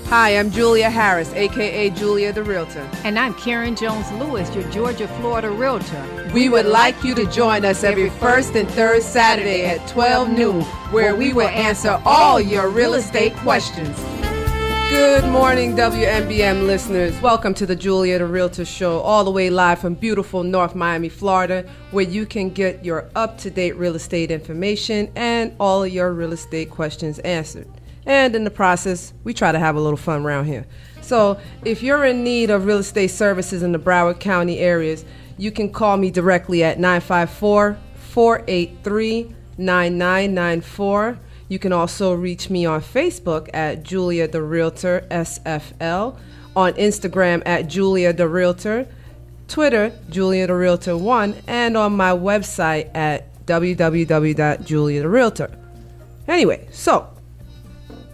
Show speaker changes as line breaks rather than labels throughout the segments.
Hi, I'm Julia Harris, a.k.a. Julia the Realtor.
And I'm Karen Jones-Lewis, your Georgia, Florida Realtor.
We would like you to join us every first and third Saturday at 12 noon, where we will answer all your real estate questions. Good morning, WMBM listeners. Welcome to the Julia the Realtor Show, all the way live from beautiful North Miami, Florida, where you can get your up-to-date real estate information and all of your real estate questions answered. And in the process, we try to have a little fun around here. So if you're in need of real estate services in the Broward County areas, you can call me directly at 954-483-9994. You can also reach me on Facebook at Julia the Realtor SFL, on Instagram at Julia the Realtor, Twitter, Julia the Realtor 1, and on my website at www.juliatherealtor. Anyway,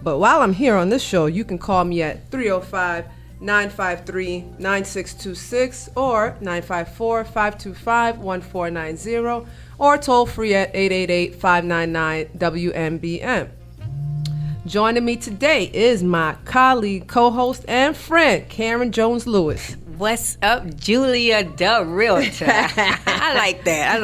but while I'm here on this show, you can call me at 305-953-9626 or 954-525-1490 or toll free at 888-599-WMBM. Joining me today is my colleague, co-host, and friend, Karen Jones-Lewis.
What's up, Julia the Realtor? I like that.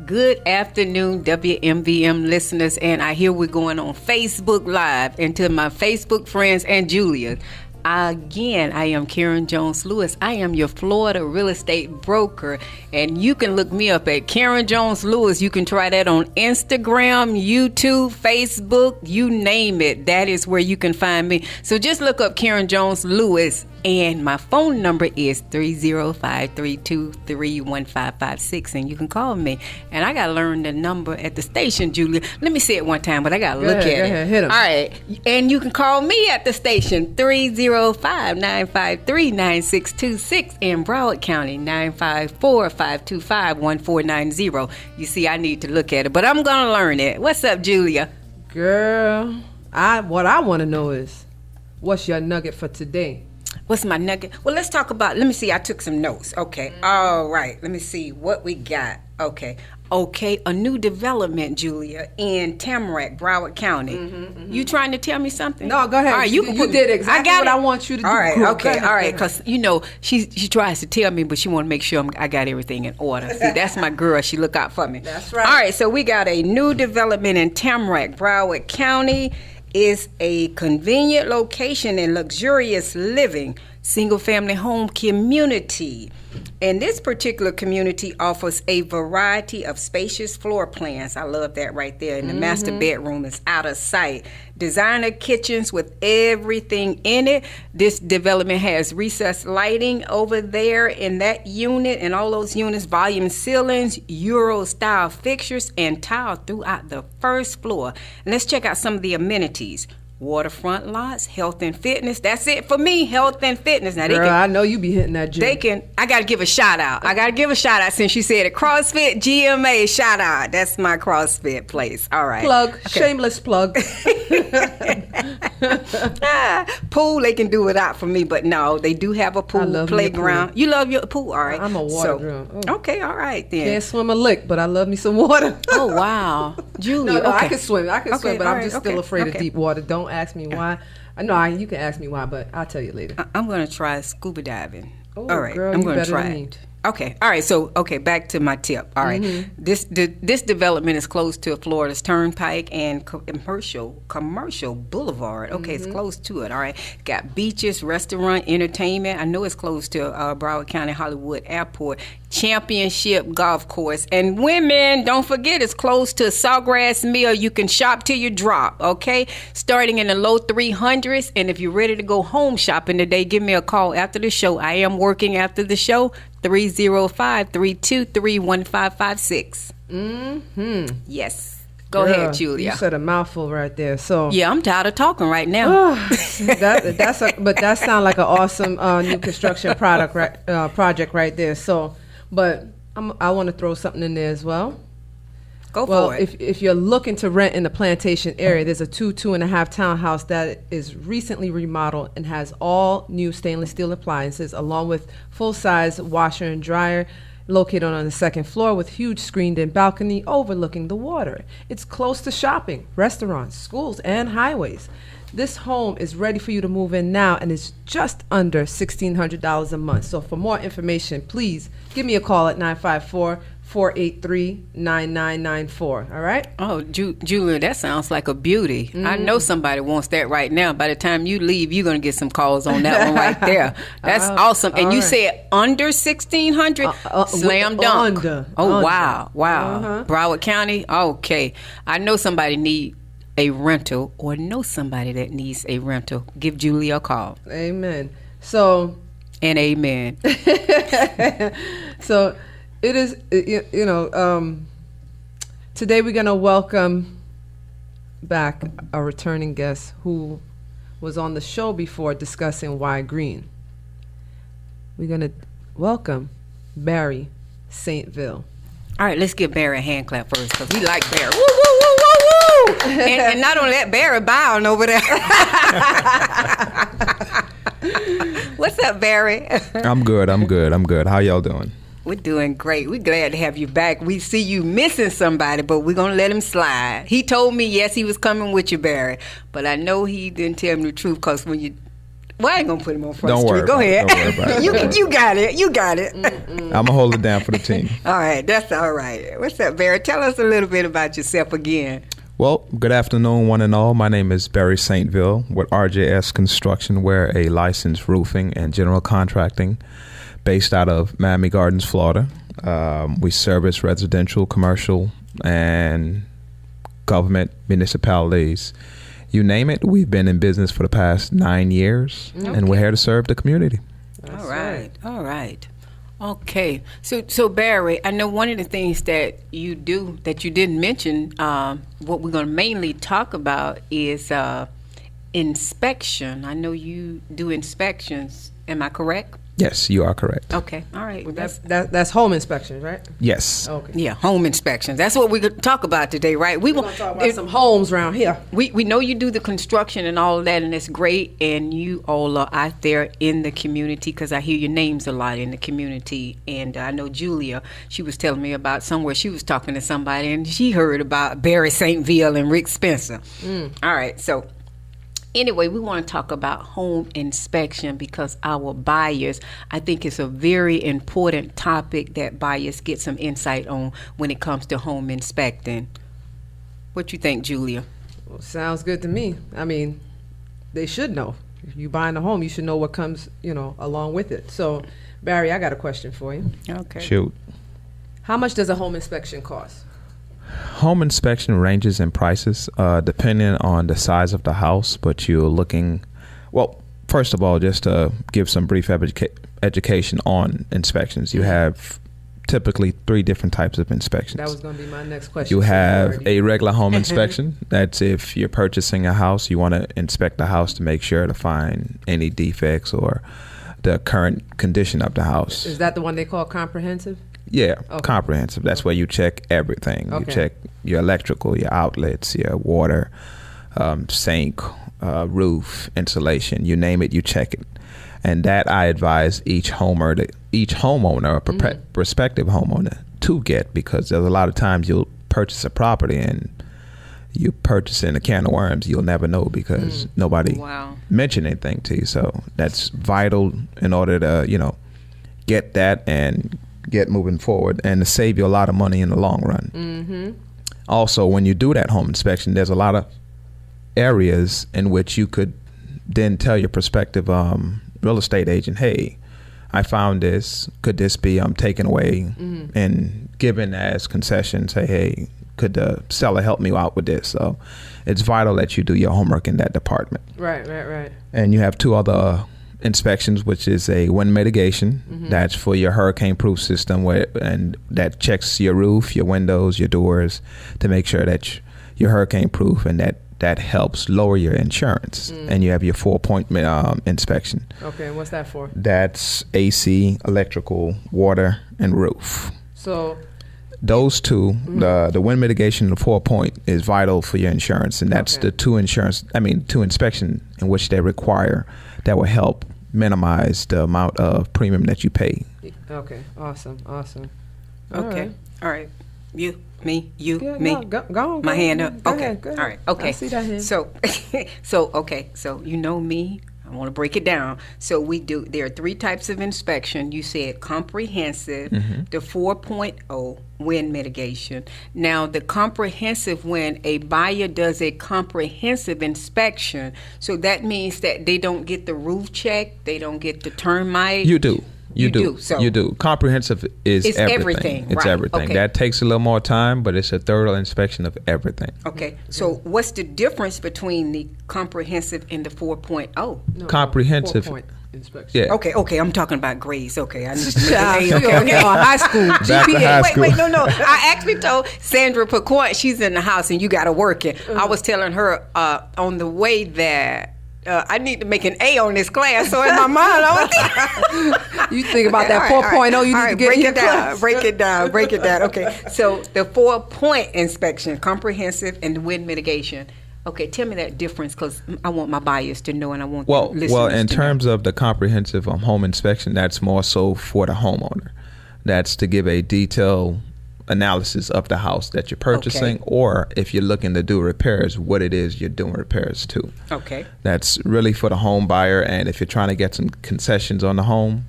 Good afternoon, WMBM listeners, and I hear we're going on Facebook Live. And to my Facebook friends and Julia, again, I am Karen Jones-Lewis. I am your Florida real estate broker, and you can look me up at Karen Jones-Lewis. You can try that on Instagram, YouTube, Facebook, you name it. That is where you can find me. So just look up Karen Jones-Lewis, and my phone number is 305-323-1556, and you can call me. And I got to learn the number at the station, Julia. Let me say it one time, but I got to look at it. Go ahead, hit 'em. All right. And you can call me at the station, 305-953-9626 in Broward County, 954-525-1490. You see, I need to look at it, but I'm going to learn it. What's up, Julia?
Girl, what I want to know is, what's your nugget for today?
What's my nugget? Well, let's talk about, let me see, I took some notes. Okay. All right. Let me see what we got. Okay, a new development, Julia, in Pembroke, Broward County. You trying to tell me something?
No, go ahead.
All right,
you did exactly what I want you to do.
All right, okay, all right, because, you know, she tries to tell me, but she want to make sure I got everything in order. See, that's my girl. She look out for me.
That's right.
All right, so we got a new development in Pembroke, Broward County. Is a convenient location and luxurious living single-family home community. And this particular community offers a variety of spacious floor plans. I love that right there. And the master bedroom is out of sight. Designer kitchens with everything in it. This development has recessed lighting over there in that unit, and all those units, volume ceilings, Euro-style fixtures, and tile throughout the first floor. And let's check out some of the amenities. Waterfront lots, health and fitness. That's it for me, health and fitness. Now,
girl, I know you be hitting that gym.
I got to give a shout out. Since she said it. CrossFit GMA, shout out. That's my CrossFit place. All right.
Plug, okay. Shameless plug.
Pool, they can do it out for me, but no, they do have a pool, playground. You love your pool, all right.
I'm a water girl.
Oh. Okay, all right then.
Can't swim a lick, but I love me some water.
Oh, wow. Julia,
no,
okay.
I can swim, but I'm just still afraid of deep water. Don't ask me why. No, you can ask me why, but I'll tell you later.
I'm going to try scuba diving.
Oh,
all right,
girl,
I'm going to try it. Okay, all right. So, back to my tip. All right, this development is close to Florida's Turnpike and Commercial Boulevard. Okay, it's close to it. All right, got beaches, restaurant, entertainment. I know it's close to Broward County Hollywood Airport. Championship golf course. And women, don't forget, it's close to Sawgrass Mill. You can shop till you drop, okay? Starting in the low 300s. And if you're ready to go home shopping today, give me a call after the show. I am working after the show, 305-323-1556. Yes. Go ahead, Julia.
You said a mouthful right there. So
yeah, I'm tired of talking right now.
But that sounds like an awesome new construction project right there. So, but I want to throw something in there as well.
Go for it.
If you're looking to rent in the Plantation area, there's a 2.5 townhouse that is recently remodeled and has all new stainless steel appliances, along with full-size washer and dryer, located on the second floor with huge screened-in balcony overlooking the water. It's close to shopping, restaurants, schools, and highways. This home is ready for you to move in now, and it's just under $1,600 a month. So for more information, please give me a call at 954-483-9994. All right?
Oh, Julia, that sounds like a beauty. I know somebody wants that right now. By the time you leave, you're going to get some calls on that one right there. That's awesome. And you said under 1,600? Slam dunk.
Under.
Wow. Broward County? Okay. I know somebody need a rental or know somebody that needs a rental. Give Julia a call.
Amen. So.
And amen.
So. It is, today we're going to welcome back a returning guest who was on the show before discussing why green. We're going to welcome Barry Saintville.
All right, let's give Barry a hand clap first because we like Barry. Woo, woo, woo, woo, woo! And not only that, Barry bowing over there. What's up, Barry?
I'm good. How y'all doing?
We're doing great. We're glad to have you back. We see you missing somebody, but we're going to let him slide. He told me, yes, he was coming with you, Barry. But I know he didn't tell me the truth because when you... Well, I ain't going to put him on Front Street. Go ahead.
Don't worry about it.
You got it.
I'm going to hold it down for the team.
All right. That's all right. What's up, Barry? Tell us a little bit about yourself again.
Well, good afternoon, one and all. My name is Barry Saintville with RJS Construction. We're a licensed roofing and general contracting based out of Miami Gardens, Florida. We service residential, commercial, and government municipalities. You name it, we've been in business for the past 9 years, and we're here to serve the community.
All right. Okay. So Barry, I know one of the things that you do that you didn't mention, what we're going to mainly talk about is inspection. I know you do inspections. Am I correct?
Yes, you are correct.
Okay, all right.
Well, that's home inspections, right?
Yes.
Okay. Yeah, home inspections. That's what we're going to talk about today, right?
We're going to talk about some homes around here.
We know you do the construction and all of that, and it's great. And you all are out there in the community because I hear your names a lot in the community. And I know Julia, she was telling me about somewhere she was talking to somebody, and she heard about Barry Saintville and Rick Spencer. All right, so... Anyway, we want to talk about home inspection because our buyers, I think it's a very important topic that buyers get some insight on when it comes to home inspecting. What you think, Julia?
Well, sounds good to me. I mean, they should know. If you're buying a home, you should know what comes, along with it. So, Barry, I got a question for you.
Okay.
Shoot.
How much does a home inspection cost?
Home inspection ranges in prices depending on the size of the house, but you're looking, well, first of all, just to give some brief education on inspections, you have typically 3 different types of inspections.
That was going to be my next question.
You have a regular home inspection. That's if you're purchasing a house, you want to inspect the house to make sure to find any defects or the current condition of the house.
Is that the one they call comprehensive?
Yeah, okay. Comprehensive. That's where you check everything.
Okay.
You check your electrical, your outlets, your water, sink, roof, insulation. You name it, you check it. And that I advise each homeowner or prospective homeowner to get, because there's a lot of times you'll purchase a property and you purchase in a can of worms. You'll never know because nobody mentioned anything to you. So that's vital in order to, get that and get moving forward and to save you a lot of money in the long run.
Mm-hmm.
Also, when you do that home inspection, there's a lot of areas in which you could then tell your prospective real estate agent, hey, I found this. Could this be taken away and given as concession? Say, hey, could the seller help me out with this? So it's vital that you do your homework in that department.
Right.
And you have 2 other inspections, which is a wind mitigation. That's for your hurricane-proof system, and that checks your roof, your windows, your doors to make sure that you're hurricane-proof, and that helps lower your insurance. And you have your 4-point inspection.
Okay, and what's that for?
That's AC, electrical, water, and roof.
So
those 2, the wind mitigation and the 4-point is vital for your insurance, and that's the 2 inspection in which they require that will help minimize the amount of premium that you pay.
Okay, awesome.
Okay, all right. You. Me? You?
Yeah,
me?
no, go on.
My hand up.
Go
Okay.
ahead, go ahead.
All right. Okay.
I see that hand.
So you know me. I want to break it down. So there are 3 types of inspection. You said comprehensive, the 4.0, wind mitigation. Now, the comprehensive, when a buyer does a comprehensive inspection, so that means that they don't get the roof check, they don't get the termite.
You do. You do.
So
you do. Comprehensive is
it's everything.
It's
right.
everything.
Okay.
That takes a little more time, but it's a thorough inspection of everything.
Okay. So what's the difference between the comprehensive and the 4.0?
No,
Comprehensive.
4-point inspection.
Yeah.
Okay, I'm talking about grades. Okay, I need to make
Child,
an
you
A.
over here on high school
Back to
GPA.
high school.
Wait, no. I actually told Sandra Paquant, she's in the house and you got to work it. I was telling her on the way that I need to make an A on this class. So in my mind, I was
You think about that 4.0, you need to get
break
in
it down.
class.
Break it down. Okay, so the 4-point inspection, comprehensive, and the wind mitigation. Okay, tell me that difference because I want my buyers to know and I want the listeners
Well, in
to
terms of the comprehensive home inspection, that's more so for the homeowner. That's to give a detailed analysis of the house that you're purchasing,
Okay.
or if you're looking to do repairs, what it is you're doing repairs to.
know. Okay.
That's really for the home buyer, and if you're trying to get some concessions on the home,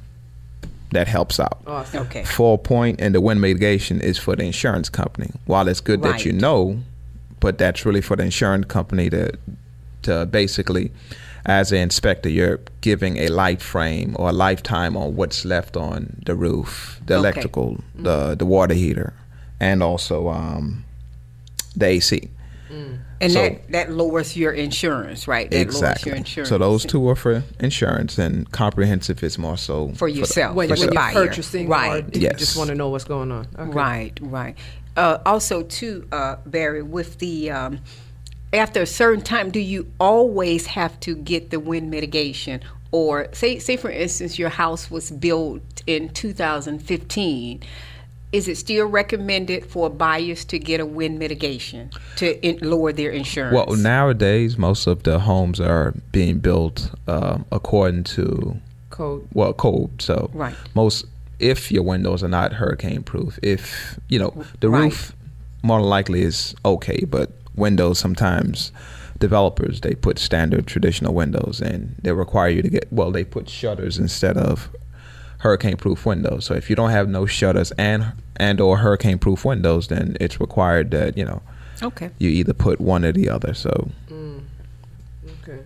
that helps out.
Awesome.
Okay.
4-point and the wind mitigation is for the insurance company. While it's good that you
Right.
know, but that's really for the insurance company to basically, as an inspector, you're giving a light frame or a lifetime on what's left on the roof, the
Okay.
electrical, the water heater, and also the AC.
And
So-
that lowers your insurance, right? That lowers
Exactly.
your insurance.
So those 2 are for insurance, and comprehensive is more so
for yourself,
When
for
you're
the buyer.
purchasing, or
right?
if you
Yes.
just want to know what's going on. Okay.
Right. Also, too, Barry, with the after a certain time, do you always have to get the wind mitigation? Or say for instance, your house was built in 2015. Is it still recommended for buyers to get a wind mitigation to lower their insurance?
Well, nowadays, most of the homes are being built according to
Code.
code. So
Right.
if your windows are not hurricane proof, if the
Right.
roof more than likely is okay, but windows sometimes developers, they put standard traditional windows and they require you to they put shutters instead of hurricane proof windows. So if you don't have no shutters and or hurricane proof windows, then it's required that
Okay.
you either put one or the other. So
Okay.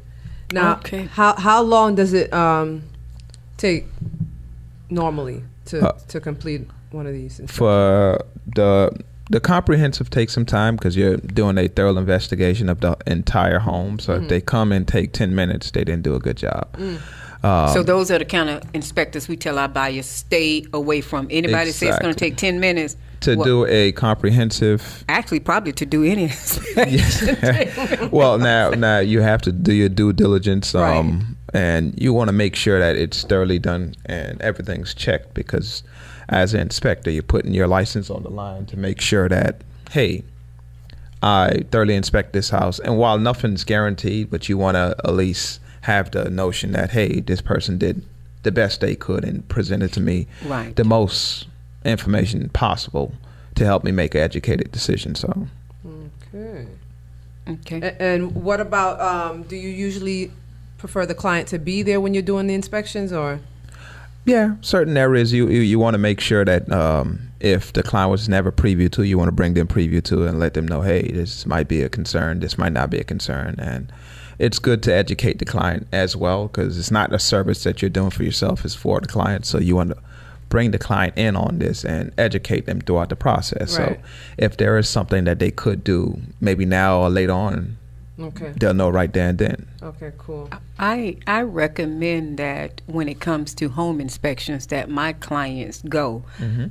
Now,
Okay.
how long does it take normally to complete one of these?
for the comprehensive takes some time because you're doing a thorough investigation of the entire home. So if they come and take 10 minutes, they didn't do a good job.
So those are the kind of inspectors we tell our buyers stay away from. Anybody say it's going to
Exactly.
take 10 minutes
To do a comprehensive,
actually probably to do any inspection.
well, now you have to do your due diligence,
Right.
and you want to make sure that it's thoroughly done and everything's checked because as an inspector, you're putting your license on the line to make sure that, hey, I thoroughly inspect this house. And while nothing's guaranteed, but you want to at least have the notion that, hey, this person did the best they could and presented to me
Right.
the most information possible to help me make an educated decision. So
Okay.
Okay.
And what about, do you usually prefer the client to be there when you're doing the inspections, or?
yeah, certain areas you want to make sure that if the client was never preview to, you want to bring them preview to and let them know, hey, this might be a concern, this might not be a concern. And it's good to educate the client as well because it's not a service that you're doing for yourself, it's for the client. So you want to bring the client in on this and educate them throughout the process.
Right.
So if there is something that they could do maybe now or later on,
Okay.
they'll know right there and then.
Okay, cool.
I recommend that when it comes to home inspections that my clients go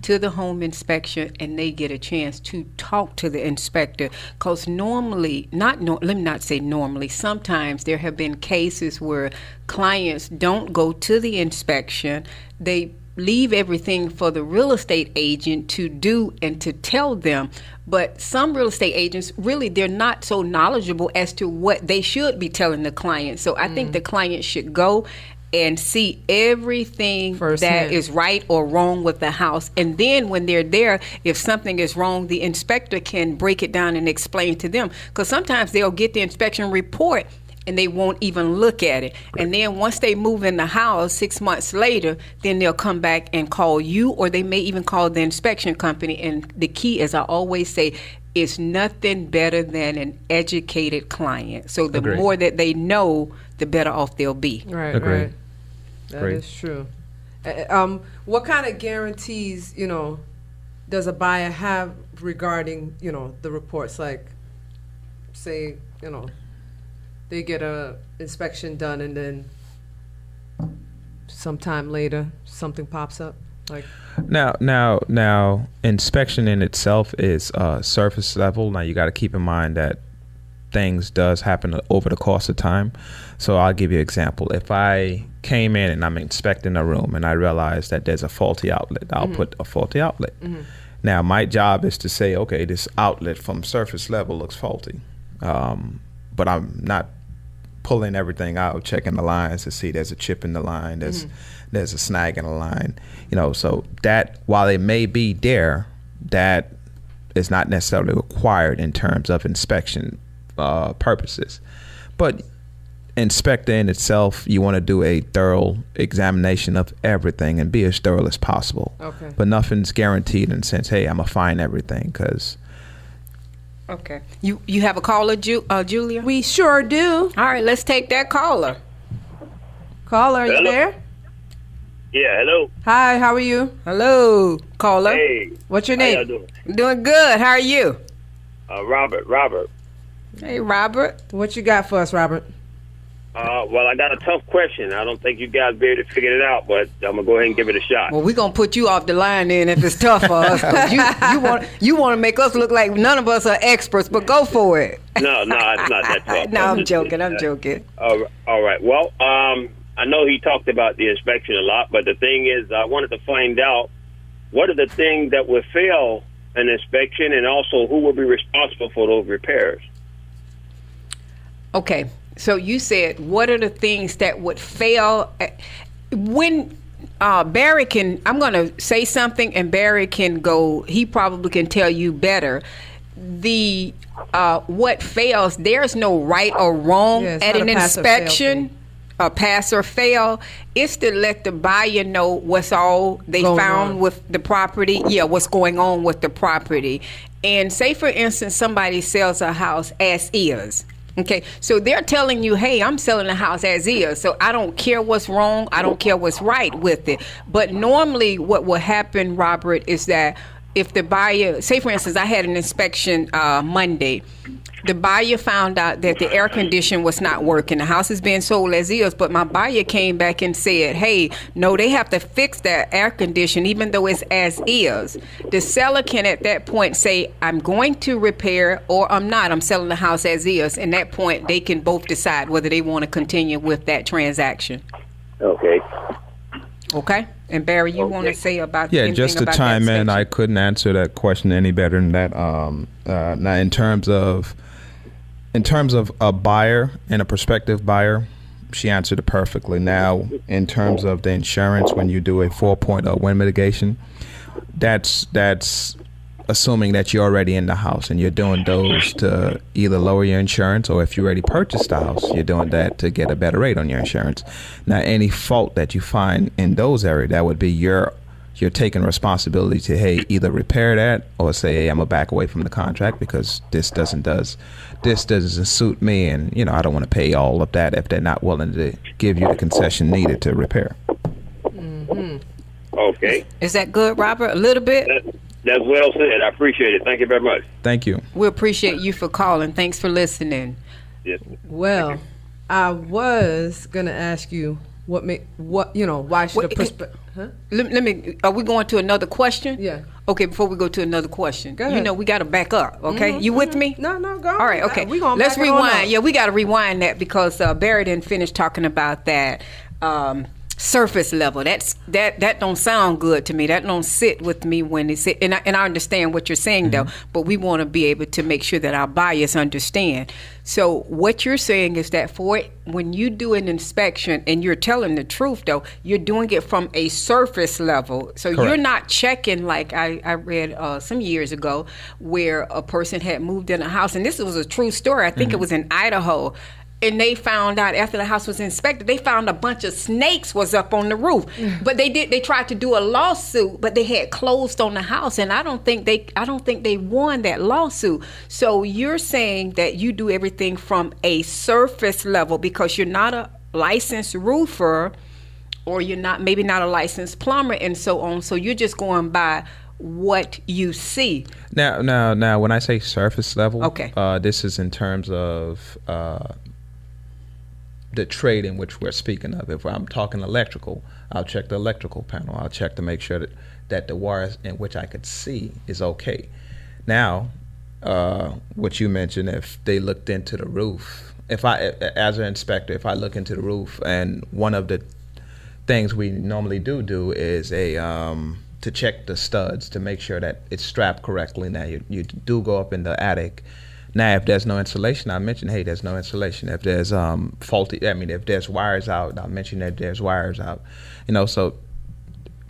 to the home inspection and they get a chance to talk to the inspector because normally, let me not say normally, sometimes there have been cases where clients don't go to the inspection. They leave everything for the real estate agent to do and to tell them. But some real estate agents, really, they're not so knowledgeable as to what they should be telling the client. So I think the client should go and see everything
Firsthand.
that is right or wrong with the house. And then when they're there, if something is wrong, the inspector can break it down and explain to them. Because sometimes they'll get the inspection report and they won't even look at it. Right. And then once they move in the house 6 months later, then they'll come back and call you, or they may even call the inspection company. And the key, as I always say, is nothing better than an educated client. So the
Agreed.
more that they know, the better off they'll be.
Right,
Agreed.
right. That is true. What kind of guarantees, does a buyer have regarding, the reports? Like, say, they get a inspection done and then sometime later something pops up. Like now, inspection in itself is surface level. Now you got to keep in mind that things does happen over the course of time. So I'll give you an example. If I came in and I'm inspecting a room and I realize that there's a faulty outlet, I'll put a faulty outlet. Now my job is to say, okay, this outlet from surface level looks faulty, but I'm not pulling everything out, checking the lines to see there's a chip in the line, there's a snag in the line, so that while it may be there, that is not necessarily required in terms of inspection purposes. But inspector in itself, you want to do a thorough examination of everything and be as thorough as possible. Okay.
But nothing's guaranteed in the sense, hey, I'm gonna find everything, because
Okay. You have a caller, Julia?
we sure do.
All right, let's take that caller.
Caller, are you
Hello?
there?
Yeah, hello.
Hi, how are you?
Hello, caller.
Hey,
What's your
how y'all
name?
doing?
Doing good. How are you?
Robert.
Hey, Robert.
What you got for us, Robert?
Well, I got a tough question. I don't think you guys be able to figure it out, but I'm gonna go ahead and give it a shot.
Well, we're going to put you off the line then if it's tough for us. 'Cause you want to make us look like none of us are experts, but go for it.
No, it's not that tough.
No, I'm joking.
All right. Well, I know he talked about the inspection a lot, but the thing is, I wanted to find out what are the things that would fail an inspection, and also who will be responsible for those repairs.
Okay. So you said, what are the things that would fail? When Barry I'm going to say something and Barry can go, he probably can tell you better. What fails, there's no right or wrong
Yeah, it's
at
not
an
a pass or fail
inspection.
thing.
A pass or fail. It's to let the buyer know what's all they
Going
found
on.
with the property. Yeah, what's going on with the property. And say, for instance, somebody sells a house as is. Okay, so they're telling you, hey, I'm selling the house as is, so I don't care what's wrong, I don't care what's right with it. But normally what will happen, Robert, is that if the buyer, say for instance, I had an inspection Monday. The buyer found out that the air conditioner was not working. The house is being sold as is, but my buyer came back and said, hey, no, they have to fix that air conditioner even though it's as is. The seller can at that point say, I'm going to repair or I'm not. I'm selling the house as is. And at that point, they can both decide whether they want to continue with that transaction.
Okay.
Okay? And Barry, you want to say about
yeah,
anything
just to
about
chime
that
in, I
section?
couldn't answer that question any better than that. Now, in terms of a buyer and a prospective buyer, she answered it perfectly. Now, in terms of the insurance, when you do a 4.0 wind mitigation, that's assuming that you're already in the house and you're doing those to either lower your insurance, or if you already purchased the house, you're doing that to get a better rate on your insurance. Now, any fault that you find in those areas, that would be you're taking responsibility to, hey, either repair that or say, hey, I'm gonna back away from the contract because this doesn't suit me, and I don't want to pay all of that if they're not willing to give you the concession needed to repair.
Okay.
Is that good, Robert? A little bit?
That's well said. I appreciate it. Thank you very much.
Thank you.
We appreciate you for calling. Thanks for listening.
Yes.
Well, I was gonna ask you why should a prospect? Huh?
Let me. Are we going to another question?
Yeah.
Okay. Before we go to another question,
Go ahead.
we got to back up. Okay. You with me?
No, go.
All right. Okay.
We gonna
Let's
back it on
rewind.
up.
Yeah, we got to rewind that because Barry didn't finish talking about that. surface level. That don't sound good to me. That don't sit with me when it's and I understand what you're saying though, but we want to be able to make sure that our buyers understand. So what you're saying is that when you do an inspection and you're telling the truth though, you're doing it from a surface level. So
Correct.
you're not checking like I read some years ago where a person had moved in a house, and this was a true story. I think it was in Idaho. And they found out after the house was inspected, they found a bunch of snakes was up on the roof. But they tried to do a lawsuit, but they had closed on the house, and I don't think they won that lawsuit. So you're saying that you do everything from a surface level because you're not a licensed roofer, or you're maybe not a licensed plumber, and so on. So you're just going by what you see.
Now, when I say surface level,
okay,
this is in terms of the trade in which we're speaking of. If I'm talking electrical, I'll check the electrical panel. I'll check to make sure that the wires in which I could see is okay. Now, what you mentioned, if they looked into the roof, as an inspector, if I look into the roof, and one of the things we normally do is to check the studs to make sure that it's strapped correctly. Now, you do go up in the attic. Now, if there's no insulation, I mention, hey, there's no insulation. If there's if there's wires out, I'll mention that there's wires out. So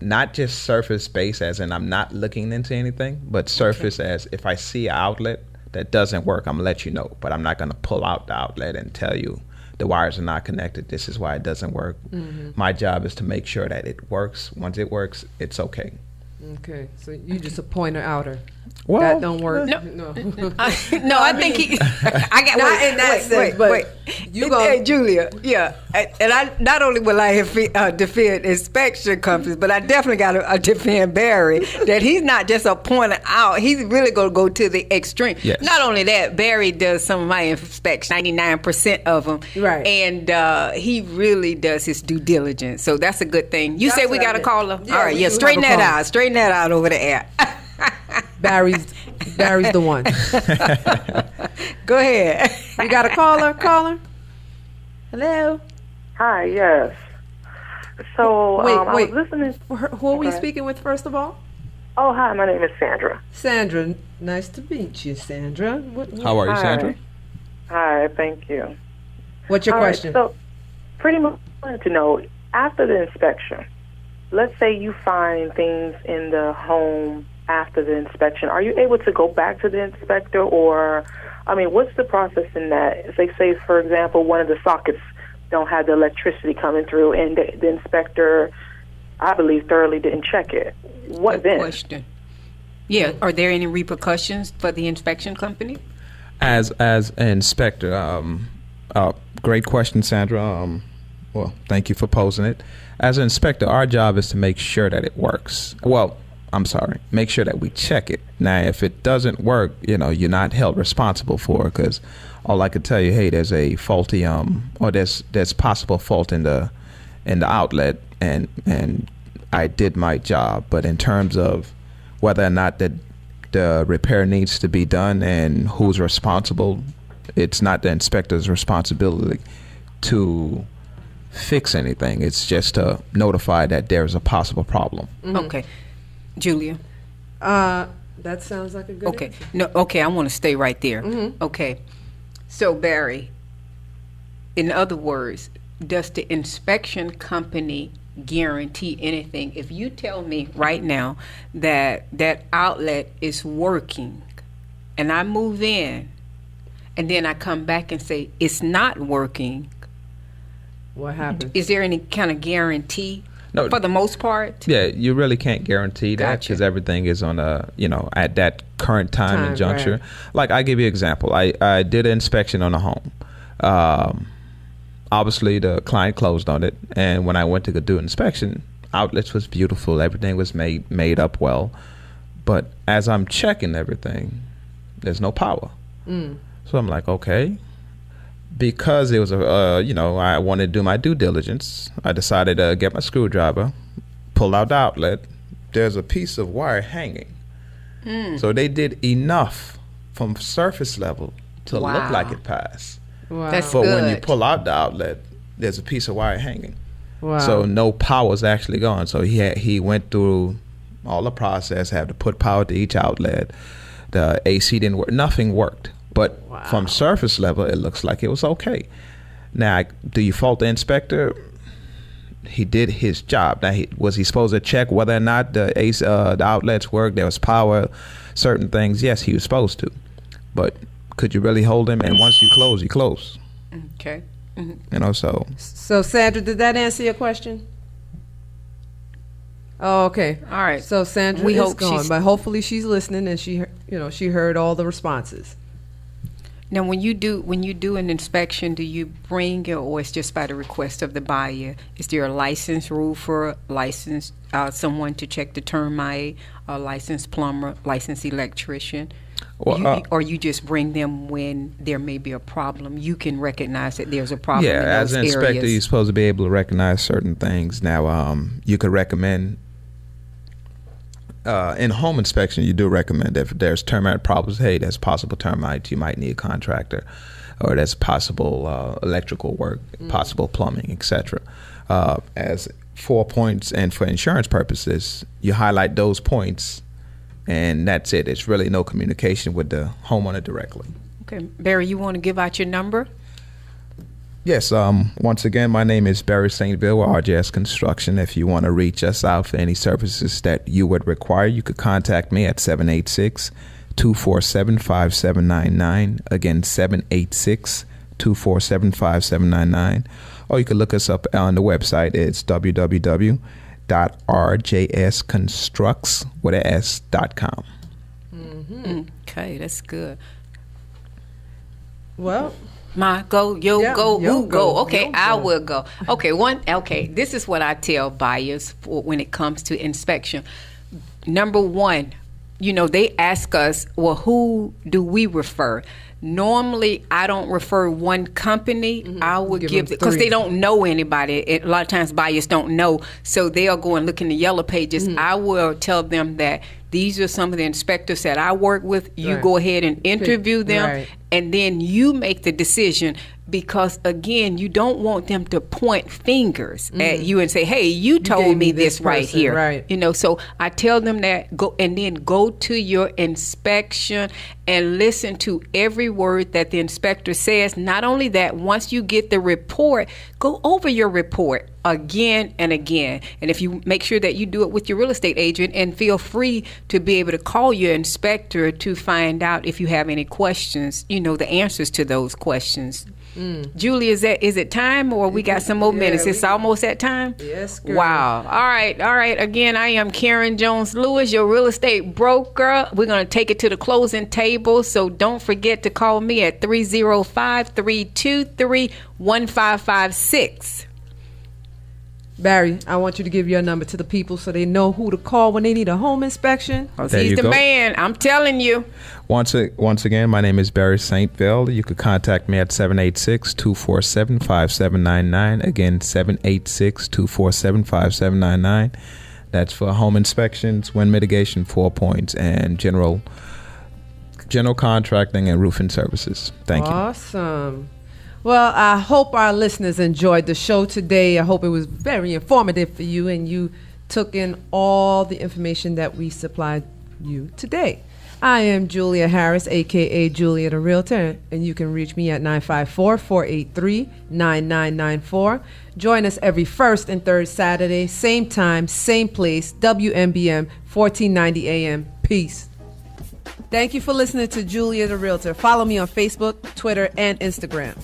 not just surface base as in I'm not looking into anything, but surface as if I see an outlet that doesn't work, I'm gonna let you know. But I'm not gonna pull out the outlet and tell you the wires are not connected. This is why it doesn't work. My job is to make sure that it works. Once it works, it's okay.
Okay, so you just a pointer outer.
Well,
that don't work.
No, I think I got
not in that sense, but you go,
hey, Julia. Yeah, and I not only will I defend inspection companies, but I definitely got to defend Barry that he's not just a pointer out. He's really going to go to the extreme.
Yes.
Not only that, Barry does some of my inspections, 99% of them,
right?
And he really does his due diligence. So that's a good thing. You said we got a caller.
Yeah,
all right, yeah, straighten that out over the air.
Barry's the one.
Go ahead.
You got a caller? Hello?
Hi, yes. So,
Wait.
I was listening.
Who are we speaking with, first of all?
Oh, hi, my name is Sandra.
Sandra, nice to meet you, Sandra.
How are you, Sandra?
Hi, thank you.
What's your question?
Right, so, pretty much wanted to know, after the inspection, let's say you find things in the home after the inspection, are you able to go back to the inspector, or, what's the process in that? If they say, for example, one of the sockets don't have the electricity coming through, and the inspector, I believe, thoroughly didn't check it. What
Good
then?
question. Yeah, are there any repercussions for the inspection company?
As an inspector, great question, Sandra. Well, thank you for posing it. As an inspector, our job is to make sure that it works. Well, I'm sorry, make sure that we check it. Now, if it doesn't work, you're not held responsible for it, because all I could tell you, hey, there's a faulty or there's possible fault in the outlet, and I did my job. But in terms of whether or not the repair needs to be done and who's responsible, it's not the inspector's responsibility to fix anything. It's just to notify that there's a possible problem.
Okay. Julia?
That sounds like a good answer.
No, okay, I want to stay right there. Okay. So, Barry, in other words, does the inspection company guarantee anything? If you tell me right now that that outlet is working and I move in and then I come back and say it's not working,
what happens?
Is there any kind of guarantee?
No,
for the most part.
Yeah, you really can't guarantee that,
Gotcha.
because everything is on at that current time and juncture.
Right.
Like, I give you an example. I did an inspection on a home. Obviously, the client closed on it, and when I went to go do an inspection, outlets was beautiful. Everything was made up well, but as I'm checking everything, there's no power. So I'm like, okay. Because it was I wanted to do my due diligence, I decided to get my screwdriver, pull out the outlet. There's a piece of wire hanging. So they did enough from surface level to
Wow.
look like it passed.
Wow.
That's
But when
good.
you pull out the outlet, there's a piece of wire hanging.
Wow.
So no power was actually gone. So he went through all the process, had to put power to each outlet. The AC didn't work. Nothing worked. But from surface level, it looks like it was okay. Now, do you fault the inspector? He did his job. Now, was he supposed to check whether or not the outlets worked? There was power, certain things. Yes, he was supposed to. But could you really hold him? And once you close, you close.
Okay. Mm-hmm.
You know, so.
So, Sandra, did that answer your question? Oh, okay.
All right.
So Sandra is gone, but hopefully she's listening and she heard all the responses.
Now, when you do an inspection, do you bring it, or it's just by the request of the buyer? Is there a licensed roofer, licensed someone to check the termite, a licensed plumber, licensed electrician? Or you just bring them when there may be a problem? You can recognize that there's a problem in those areas.
Yeah, as an inspector, you're supposed to be able to recognize certain things. Now, you could recommend. In home inspection, you do recommend if there's termite problems, hey, there's possible termites, you might need a contractor, or there's possible electrical work, possible plumbing, etc. As 4 points, and for insurance purposes, you highlight those points, and that's it. It's really no communication with the homeowner directly.
Okay, Barry, you want to give out your number?
Yes, once again, my name is Barry St. Bill with RJS Construction. If you want to reach us out for any services that you would require, you could contact me at 786-247-5799. Again, 786-247-5799. Or you could look us up on the website. It's www.rjsconstructs.com.
Mm-hmm. Okay, that's good.
Well...
Go. Okay, I will go. Okay, this is what I tell buyers when it comes to inspection. Number one, they ask us, well, who do we refer? Normally, I don't refer one company. Mm-hmm. I would give because they don't know anybody. A lot of times buyers don't know, so they'll go and look in the yellow pages. Mm-hmm. I will tell them that these are some of the inspectors that I work with. You go ahead and interview them, and then you make the decision. Because again, you don't want them to point fingers at you and say, "Hey, you told me this right here."
Right.
So I tell them that go to your inspection and listen to every word that the inspector says. Not only that, once you get the report, go over your report again and again. And if you make sure that you do it with your real estate agent, and feel free to be able to call your inspector to find out if you have any questions, the answers to those questions. Julie, is it time, or we got some more minutes? It's almost that time?
Yes, girl.
Wow. All right. Again, I am Karen Jones-Lewis, your real estate broker. We're going to take it to the closing table, so don't forget to call me at 305-323-1556.
Barry, I want you to give your number to the people so they know who to call when they need a home inspection.
He's the man. I'm telling you.
Once again, my name is Barry St. Bill. You could contact me at 786-247-5799. Again, 786-247-5799. That's for home inspections, wind mitigation, 4 points, and general contracting and roofing services. Thank you.
Awesome. Well, I hope our listeners enjoyed the show today. I hope it was very informative for you and you took in all the information that we supplied you today. I am Julia Harris, a.k.a. Julia the Realtor, and you can reach me at 954-483-9994. Join us every first and third Saturday, same time, same place, WMBM, 1490 AM. Peace. Thank you for listening to Julia the Realtor. Follow me on Facebook, Twitter, and Instagram.